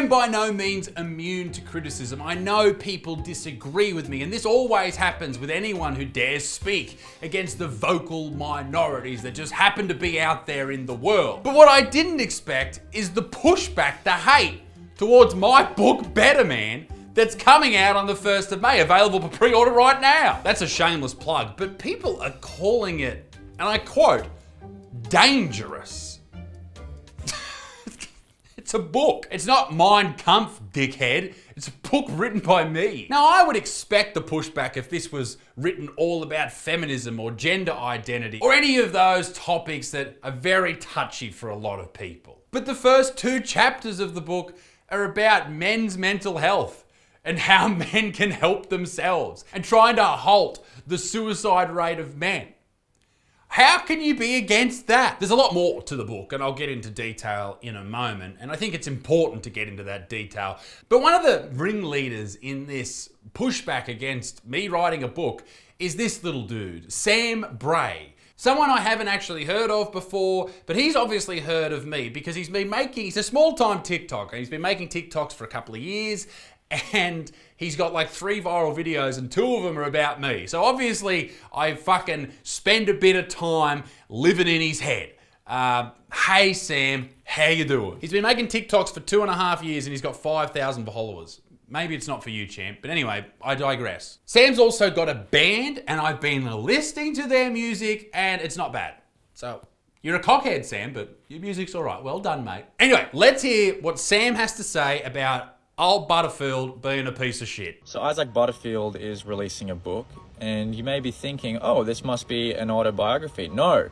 am by no means immune to criticism. I know people disagree with me, and this always happens with anyone who dares speak against the vocal minorities that just happen to be out there in the world. But what I didn't expect is the pushback, the hate towards my book, Betterman, that's coming out on the 1st of May, available for pre-order right now. That's a shameless plug, but people are calling it, and I quote, dangerous. It's a book. It's not Mein Kampf, dickhead. It's a book written by me. Now, I would expect the pushback if this was written all about feminism or gender identity or any of those topics that are very touchy for a lot of people. But the first 2 chapters of the book are about men's mental health and how men can help themselves and trying to halt the suicide rate of men. How can you be against that? There's a lot more to the book, and I'll get into detail in a moment, and I think it's important to get into that detail. But one of the ringleaders in this pushback against me writing a book is this little dude, Sam Bray. Someone I haven't actually heard of before, but he's obviously heard of me because he's a small-time TikToker. He's been making TikToks for a couple of years, and he's got like 3 viral videos and 2 of them are about me. So obviously I fucking spend a bit of time living in his head. Hey Sam, how you doing? He's been making TikToks for 2.5 years and he's got 5,000 followers. Maybe it's not for you, champ, but anyway, I digress. Sam's also got a band and I've been listening to their music and it's not bad. So you're a cockhead, Sam, but your music's all right. Well done, mate. Anyway, let's hear what Sam has to say about old Butterfield being a piece of shit. So Isaac Butterfield is releasing a book, and you may be thinking, oh, this must be an autobiography. No,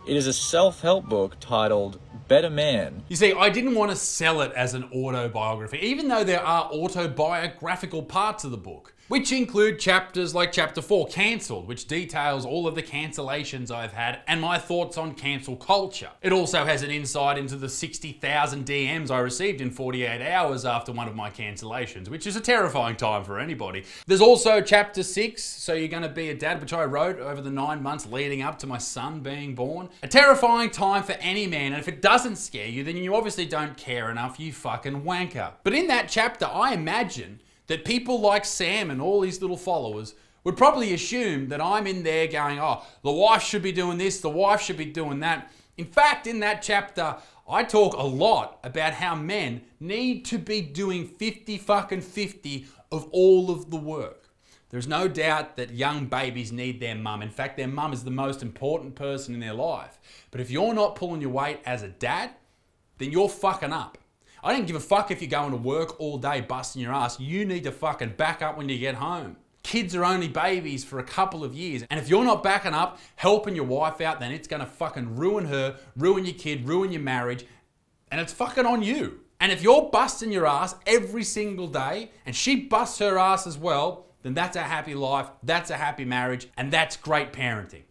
it is a self-help book titled Betterman. You see, I didn't want to sell it as an autobiography, even though there are autobiographical parts of the book, which include chapters like chapter 4, Cancelled, which details all of the cancellations I've had and my thoughts on cancel culture. It also has an insight into the 60,000 DMs I received in 48 hours after one of my cancellations, which is a terrifying time for anybody. There's also chapter 6, So You're Gonna Be a Dad, which I wrote over the 9 months leading up to my son being born. A terrifying time for any man, and if it doesn't scare you, then you obviously don't care enough, you fucking wanker. But in that chapter, I imagine that people like Sam and all his little followers would probably assume that I'm in there going, oh, the wife should be doing this, the wife should be doing that. In fact, in that chapter, I talk a lot about how men need to be doing 50 of all of the work. There's no doubt that young babies need their mum. In fact, their mum is the most important person in their life. But if you're not pulling your weight as a dad, then you're fucking up. I don't give a fuck if you're going to work all day busting your ass. You need to fucking back up when you get home. Kids are only babies for a couple of years. And if you're not backing up, helping your wife out, then it's going to fucking ruin her, ruin your kid, ruin your marriage. And it's fucking on you. And if you're busting your ass every single day and she busts her ass as well, then that's a happy life, that's a happy marriage, and that's great parenting,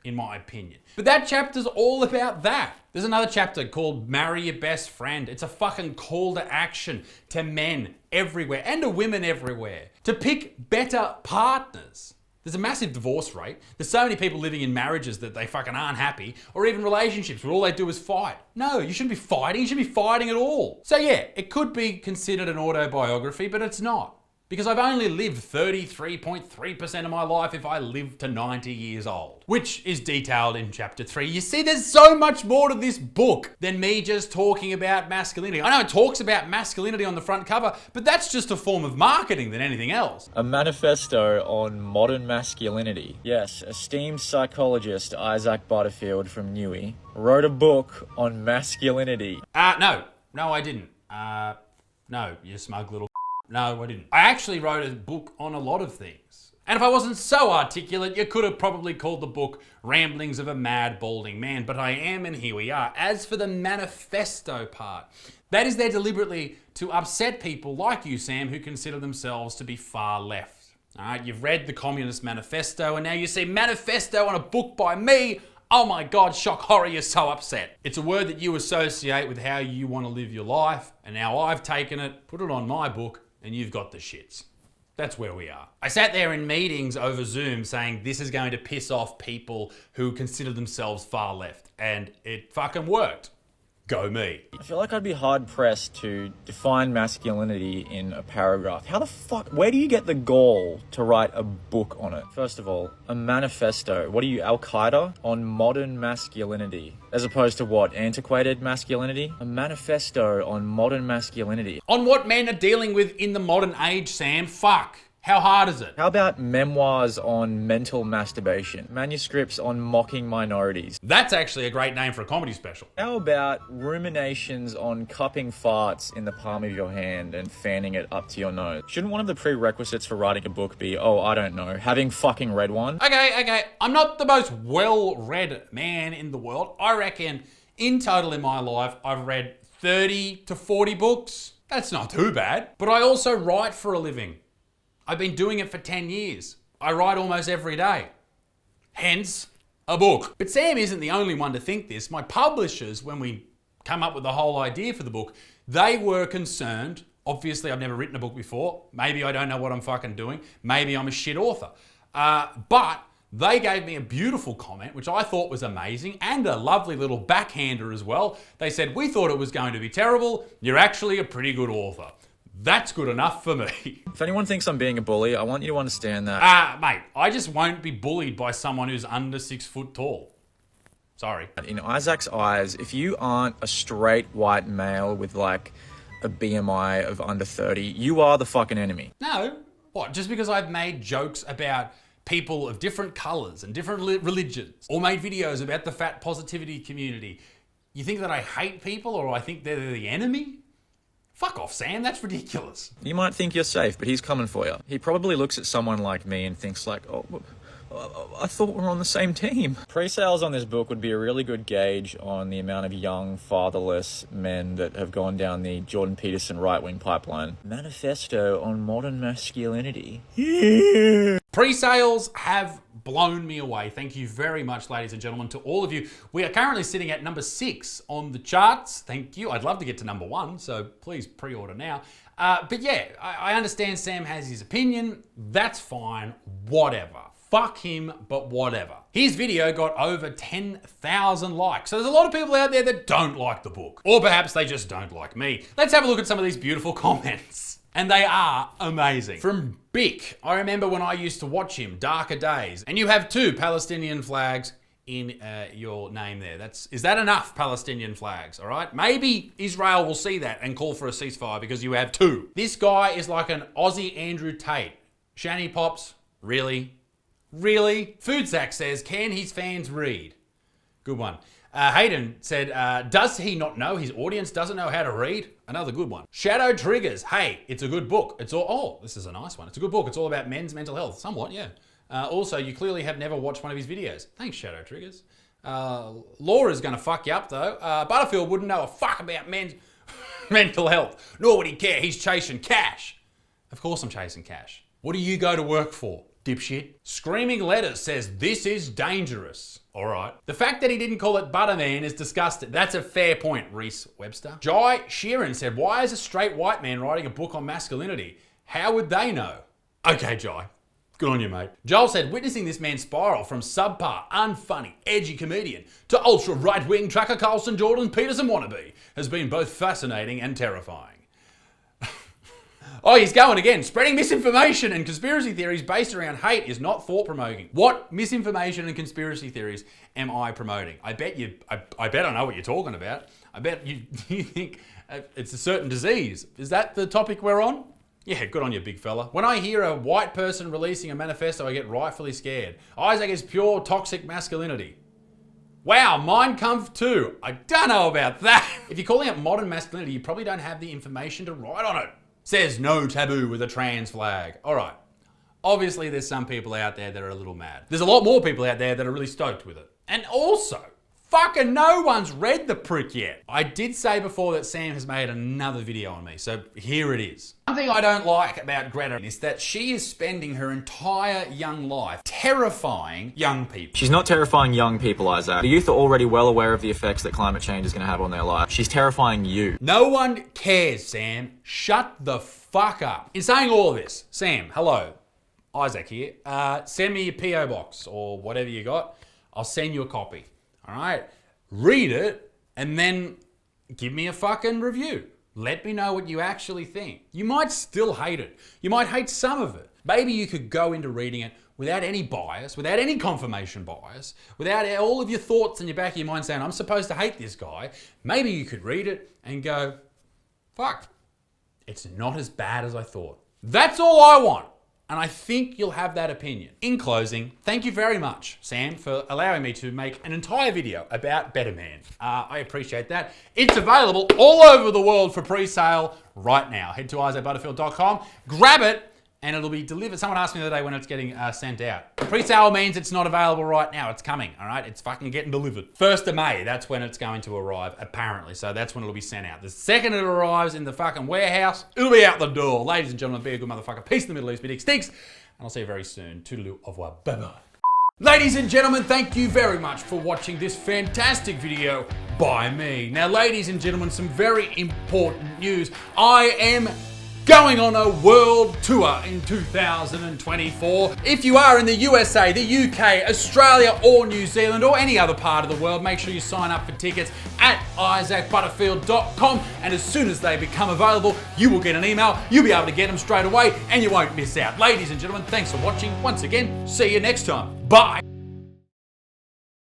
in my opinion. But that chapter's all about that. There's another chapter called Marry Your Best Friend. It's a fucking call to action to men everywhere and to women everywhere to pick better partners. There's a massive divorce rate. There's so many people living in marriages that they fucking aren't happy, or even relationships where all they do is fight. No, you shouldn't be fighting. You should be fighting at all. So yeah, it could be considered an autobiography, but it's not. Because I've only lived 33.3% of my life if I live to 90 years old, which is detailed in chapter 3. You see, there's so much more to this book than me just talking about masculinity. I know it talks about masculinity on the front cover, but that's just a form of marketing than anything else. A manifesto on modern masculinity. Yes, esteemed psychologist Isaac Butterfield from Newey wrote a book on masculinity. No, I didn't. No, you smug little. No, I didn't. I actually wrote a book on a lot of things. And if I wasn't so articulate, you could have probably called the book Ramblings of a Mad Balding Man, but I am, and here we are. As for the manifesto part, that is there deliberately to upset people like you, Sam, who consider themselves to be far left. All right, you've read the Communist Manifesto, and now you see manifesto on a book by me. Oh my God, shock horror, you're so upset. It's a word that you associate with how you want to live your life, and now I've taken it, put it on my book, and you've got the shits. That's where we are. I sat there in meetings over Zoom saying this is going to piss off people who consider themselves far left, and it fucking worked. Go me. I feel like I'd be hard pressed to define masculinity in a paragraph. How the fuck, where do you get the gall to write a book on it? First of all, a manifesto. What are you, Al Qaeda? On modern masculinity. As opposed to what, antiquated masculinity? A manifesto on modern masculinity. On what men are dealing with in the modern age, Sam. Fuck. How hard is it? How about memoirs on mental masturbation? Manuscripts on mocking minorities? That's actually a great name for a comedy special. How about ruminations on cupping farts in the palm of your hand and fanning it up to your nose? Shouldn't one of the prerequisites for writing a book be, oh, I don't know, having fucking read one? Okay. I'm not the most well-read man in the world. I reckon in total in my life, I've read 30 to 40 books. That's not too bad. But I also write for a living. I've been doing it for 10 years. I write almost every day. Hence, a book. But Sam isn't the only one to think this. My publishers, when we come up with the whole idea for the book, they were concerned. Obviously, I've never written a book before. Maybe I don't know what I'm fucking doing. Maybe I'm a shit author. But they gave me a beautiful comment, which I thought was amazing, and a lovely little backhander as well. They said, we thought it was going to be terrible. You're actually a pretty good author. That's good enough for me. If anyone thinks I'm being a bully, I want you to understand that. Mate, I just won't be bullied by someone who's under 6 foot tall. Sorry. In Isaac's eyes, if you aren't a straight white male with like a BMI of under 30, you are the fucking enemy. No. What? Just because I've made jokes about people of different colours and different religions, or made videos about the fat positivity community, you think that I hate people or I think they're the enemy? Fuck off, Sam. That's ridiculous. You might think you're safe, but he's coming for you. He probably looks at someone like me and thinks like, oh, I thought we were on the same team. Pre-sales on this book would be a really good gauge on the amount of young, fatherless men that have gone down the Jordan Peterson right-wing pipeline. Manifesto on modern masculinity. Pre-sales have blown me away. Thank you very much, ladies and gentlemen, to all of you. We are currently sitting at number 6 on the charts. Thank you. I'd love to get to number 1, so please pre-order now. But yeah, I understand Sam has his opinion. That's fine. Whatever. Fuck him, but whatever. His video got over 10,000 likes. So there's a lot of people out there that don't like the book. Or perhaps they just don't like me. Let's have a look at some of these beautiful comments. And they are amazing. From Bick, I remember when I used to watch him, Darker Days. And you have 2 Palestinian flags in your name there. Is that enough Palestinian flags, all right? Maybe Israel will see that and call for a ceasefire because you have 2. This guy is like an Aussie Andrew Tate. Shanny Pops, really? Really? Food Sack says, can his fans read? Good one. Hayden said, does he not know his audience doesn't know how to read? Another good one. Shadow Triggers. Hey, it's a good book. This is a nice one. It's a good book. It's all about men's mental health. Somewhat, yeah. Also, you clearly have never watched one of his videos. Thanks, Shadow Triggers. Laura's going to fuck you up, though. Butterfield wouldn't know a fuck about men's mental health, nor would he care. He's chasing cash. Of course I'm chasing cash. What do you go to work for, dipshit? Screaming Letters says, this is dangerous. All right. The fact that he didn't call it Butterman is disgusting. That's a fair point, Reese Webster. Jai Sheeran said, why is a straight white man writing a book on masculinity? How would they know? Okay, Jai. Good on you, mate. Joel said, witnessing this man spiral from subpar, unfunny, edgy comedian to ultra right-wing Tucker Carlson, Jordan Peterson wannabe has been both fascinating and terrifying. Oh, he's going again. Spreading misinformation and conspiracy theories based around hate is not thought-promoting. What misinformation and conspiracy theories am I promoting? I bet I know what you're talking about. I bet you think it's a certain disease. Is that the topic we're on? Yeah, good on you, big fella. When I hear a white person releasing a manifesto, I get rightfully scared. Isaac is pure toxic masculinity. Wow, Mein Kampf 2. I don't know about that. If you're calling it modern masculinity, you probably don't have the information to write on it. Says no taboo with a trans flag. All right. Obviously, there's some people out there that are a little mad. There's a lot more people out there that are really stoked with it. And also, fucking no one's read the prick yet. I did say before that Sam has made another video on me, so here it is. One thing I don't like about Greta is that she is spending her entire young life terrifying young people. She's not terrifying young people, Isaac. The youth are already well aware of the effects that climate change is going to have on their life. She's terrifying you. No one cares, Sam. Shut the fuck up. In saying all of this, Sam, hello. Isaac here. Send me your P.O. box or whatever you got. I'll send you a copy. All right? Read it and then give me a fucking review. Let me know what you actually think. You might still hate it. You might hate some of it. Maybe you could go into reading it without any bias, without any confirmation bias, without all of your thoughts in your back of your mind saying, I'm supposed to hate this guy. Maybe you could read it and go, fuck, it's not as bad as I thought. That's all I want. And I think you'll have that opinion. In closing, thank you very much, Sam, for allowing me to make an entire video about Betterman. I appreciate that. It's available all over the world for pre-sale right now. Head to butterfield.com, grab it, and it'll be delivered. Someone asked me the other day when it's getting sent out. Pre-sale means it's not available right now. It's coming, all right? It's fucking getting delivered. 1st of May, that's when it's going to arrive, apparently. So that's when it'll be sent out. The second it arrives in the fucking warehouse, it'll be out the door. Ladies and gentlemen, be a good motherfucker. Peace in the Middle East, be dick stinks. And I'll see you very soon. Toodaloo, au revoir, bye-bye. Ladies and gentlemen, thank you very much for watching this fantastic video by me. Now, ladies and gentlemen, some very important news. I am going on a world tour in 2024. If you are in the USA, the UK, Australia, or New Zealand, or any other part of the world, make sure you sign up for tickets at isaacbutterfield.com, and as soon as they become available, you will get an email. You'll be able to get them straight away, and you won't miss out. Ladies and gentlemen, thanks for watching. Once again, see you next time. Bye.